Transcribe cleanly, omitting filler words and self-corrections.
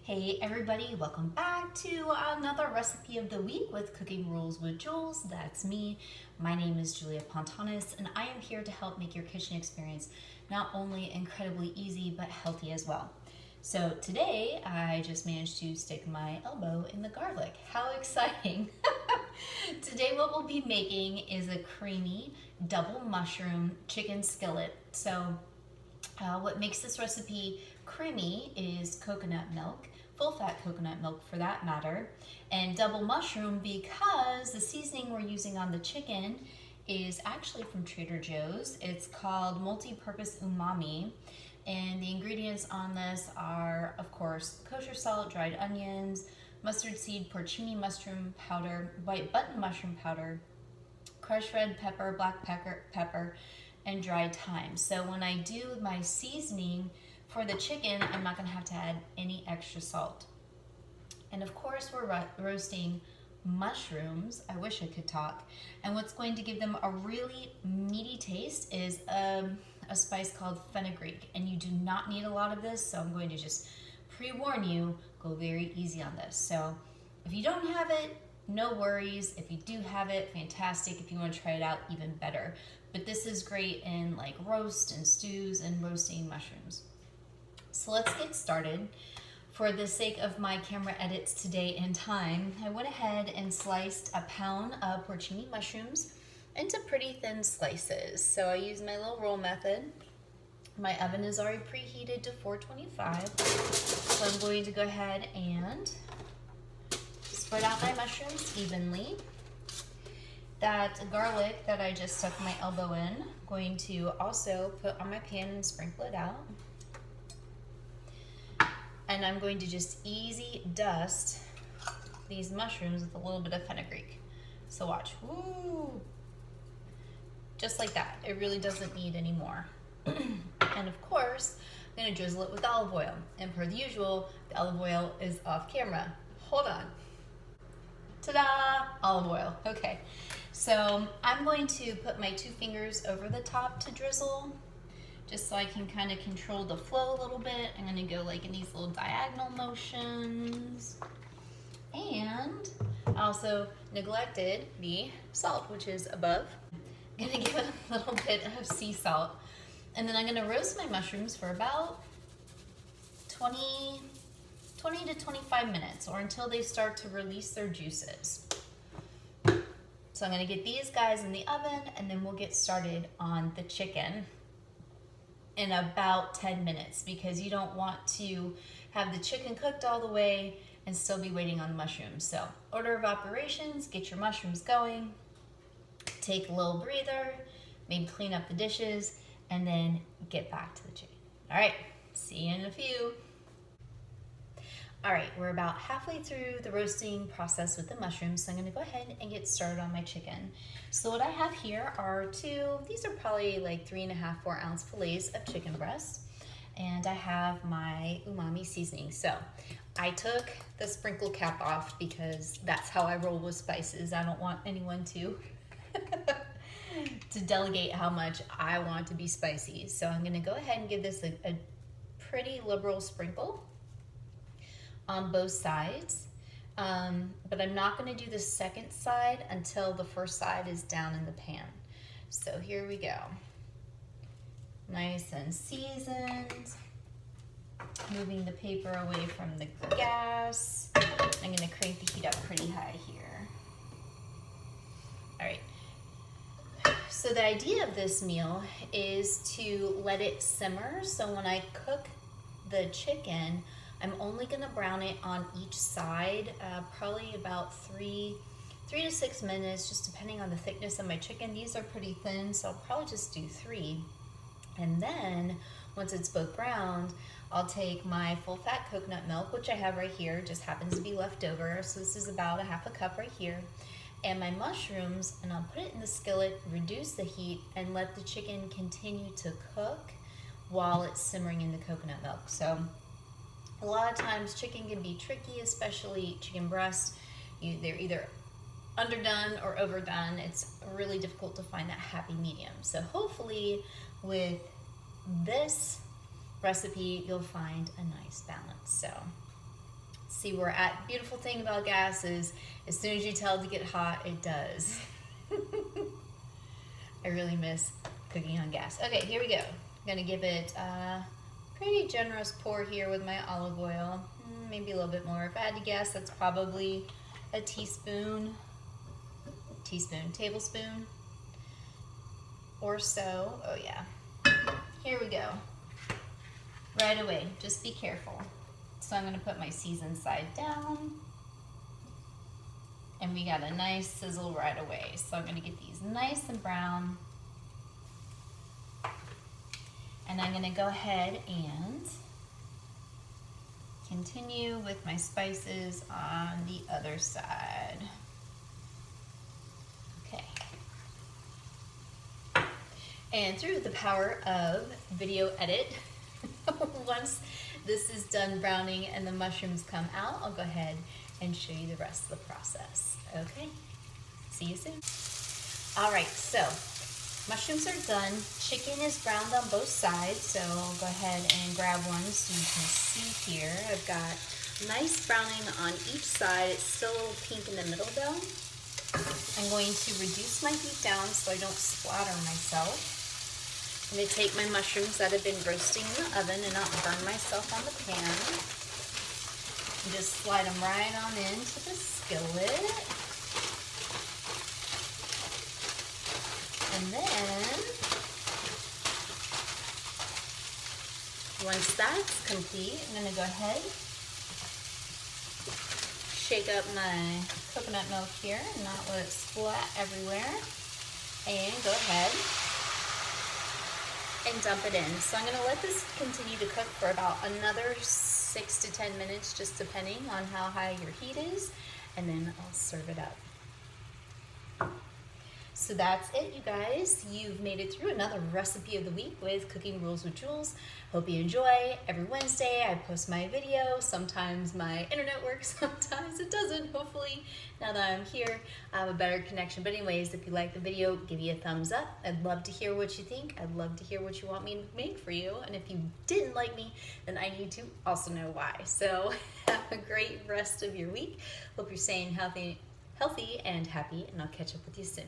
Hey everybody, welcome back to another recipe of the week with Cooking Rules with Jules. That's me. My name is Julia Pontanis and I am here to help make your kitchen experience not only incredibly easy but healthy as well. So today I just managed to stick my elbow in the garlic. How exciting! Today what we'll be making is a creamy double mushroom chicken skillet. So what makes this recipe creamy is coconut milk, full-fat coconut milk for that matter, and double mushroom because the seasoning we're using on the chicken is actually from Trader Joe's. It's called multi-purpose umami, and the ingredients on this are, of course, kosher salt, dried onions, mustard seed, porcini mushroom powder, white button mushroom powder, crushed red pepper, black pepper, and dried thyme. So when I do my seasoning for the chicken, I'm not gonna have to add any extra salt. And of course we're roasting mushrooms. I wish I could talk. And what's going to give them a really meaty taste is a spice called fenugreek. And you do not need a lot of this, so I'm going to just pre-warn you, go very easy on this. So if you don't have it, no worries. If you do have it, fantastic. If you want to try it out, even better. But this is great in like roast and stews and roasting mushrooms. So let's get started. For the sake of my camera edits today and time, I went ahead and sliced a pound of porcini mushrooms into pretty thin slices. So I used my little roll method. My oven is already preheated to 425. So I'm going to go ahead and spread out my mushrooms evenly. That garlic that I just stuck my elbow in, I'm going to also put on my pan and sprinkle it out. And I'm going to just easy dust these mushrooms with a little bit of fenugreek. So watch, woo! Just like that. It really doesn't need any more. And of course, I'm gonna drizzle it with olive oil. And per the usual, the olive oil is off camera. Hold on. Ta-da! Olive oil, okay. So I'm going to put my 2 fingers over the top to drizzle, just so I can kind of control the flow a little bit. I'm gonna go like in these little diagonal motions. And I also neglected the salt, which is above. I'm gonna give it a little bit of sea salt. And then I'm gonna roast my mushrooms for about 20 to 25 minutes, or until they start to release their juices. So I'm gonna get these guys in the oven and then we'll get started on the chicken in about 10 minutes because you don't want to have the chicken cooked all the way and still be waiting on the mushrooms. So order of operations, get your mushrooms going, take a little breather, maybe clean up the dishes, and then get back to the chicken. All right, see you in a few. All right, we're about halfway through the roasting process with the mushrooms, so I'm gonna go ahead and get started on my chicken. So what I have here are these are probably like 3.5, 4 ounce fillets of chicken breast, and I have my umami seasoning. So I took the sprinkle cap off because that's how I roll with spices. I don't want anyone to delegate how much I want to be spicy. So I'm gonna go ahead and give this a pretty liberal sprinkle on both sides, but I'm not going to do the second side until the first side is down in the pan. So here we go. Nice and seasoned. Moving the paper away from the gas. I'm going to crank the heat up pretty high here. All right. So the idea of this meal is to let it simmer. So when I cook the chicken, I'm only gonna brown it on each side, probably about 3 to 6 minutes, just depending on the thickness of my chicken. These are pretty thin, so I'll probably just do 3. And then, once it's both browned, I'll take my full-fat coconut milk, which I have right here, just happens to be left over. So this is about a 1/2 cup right here. And my mushrooms, and I'll put it in the skillet, reduce the heat, and let the chicken continue to cook while it's simmering in the coconut milk. So a lot of times chicken can be tricky, especially chicken breast. They're either underdone or overdone. It's really difficult to find that happy medium. So hopefully with this recipe, you'll find a nice balance. So See, we're at, beautiful thing about gas is as soon as you tell it to get hot, it does. I really miss cooking on gas. Okay, here we go. I'm gonna give it a pretty generous pour here with my olive oil. Maybe a little bit more. If I had to guess, that's probably a tablespoon or so. Oh yeah. Here we go. Right away, just be careful. So I'm gonna put my seasoned side down. And we got a nice sizzle right away. So I'm gonna get these nice and brown. And I'm gonna go ahead and continue with my spices on the other side. Okay. And through the power of video edit, once this is done browning and the mushrooms come out, I'll go ahead and show you the rest of the process. Okay, see you soon. All right, so mushrooms are done. Chicken is browned on both sides, so I'll go ahead and grab one so you can see here. I've got nice browning on each side. It's still a little pink in the middle though. I'm going to reduce my heat down so I don't splatter myself. I'm going to take my mushrooms that have been roasting in the oven and not burn myself on the pan. And just slide them right on into the skillet. And then, once that's complete, I'm going to go ahead, shake up my coconut milk here and not let it splat everywhere. And go ahead and dump it in. So I'm going to let this continue to cook for about another 6 to 10 minutes, just depending on how high your heat is, and then I'll serve it up. So that's it, you guys. You've made it through another recipe of the week with Cooking Rules with Jules. Hope you enjoy. Every Wednesday I post my video. Sometimes my internet works, sometimes it doesn't. Hopefully, now that I'm here, I have a better connection. But anyways, if you like the video, give me a thumbs up. I'd love to hear what you think. I'd love to hear what you want me to make for you. And if you didn't like me, then I need to also know why. So have a great rest of your week. Hope you're staying healthy and happy, and I'll catch up with you soon.